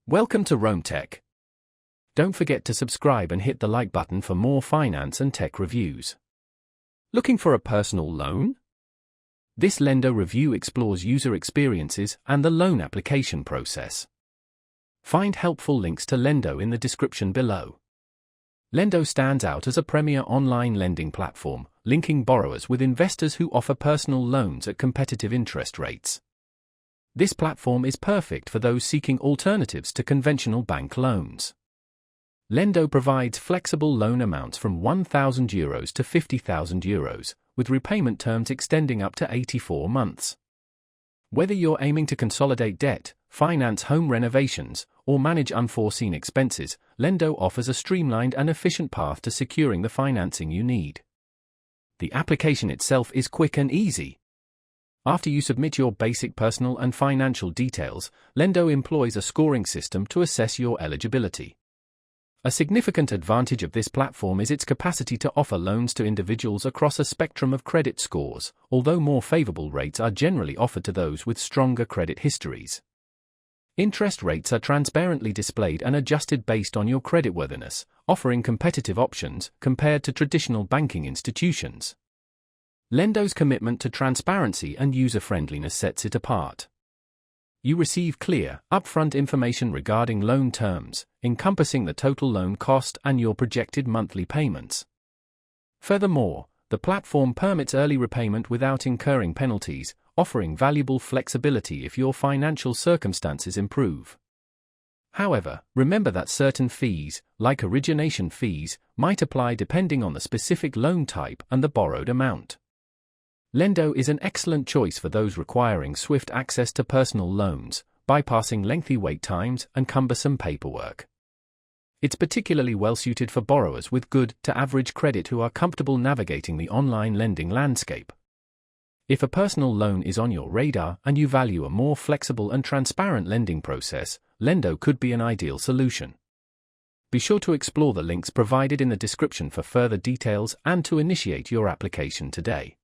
Welcome to Rome Tech. Don't forget to subscribe and hit the like button for more finance and tech reviews. Looking for a personal loan? This Lendo review explores user experiences and the loan application process. Find helpful links to Lendo in the description below. Lendo stands out as a premier online lending platform, linking borrowers with investors who offer personal loans at competitive interest rates. This platform is perfect for those seeking alternatives to conventional bank loans. Lendo provides flexible loan amounts from €1,000 to €50,000, with repayment terms extending up to 84 months. Whether you're aiming to consolidate debt, finance home renovations, or manage unforeseen expenses, Lendo offers a streamlined and efficient path to securing the financing you need. The application itself is quick and easy. After you submit your basic personal and financial details, Lendo employs a scoring system to assess your eligibility. A significant advantage of this platform is its capacity to offer loans to individuals across a spectrum of credit scores, although more favorable rates are generally offered to those with stronger credit histories. Interest rates are transparently displayed and adjusted based on your creditworthiness, offering competitive options compared to traditional banking institutions. Lendo's commitment to transparency and user-friendliness sets it apart. You receive clear, upfront information regarding loan terms, encompassing the total loan cost and your projected monthly payments. Furthermore, the platform permits early repayment without incurring penalties, offering valuable flexibility if your financial circumstances improve. However, remember that certain fees, like origination fees, might apply depending on the specific loan type and the borrowed amount. Lendo is an excellent choice for those requiring swift access to personal loans, bypassing lengthy wait times and cumbersome paperwork. It's particularly well-suited for borrowers with good to average credit who are comfortable navigating the online lending landscape. If a personal loan is on your radar and you value a more flexible and transparent lending process, Lendo could be an ideal solution. Be sure to explore the links provided in the description for further details and to initiate your application today.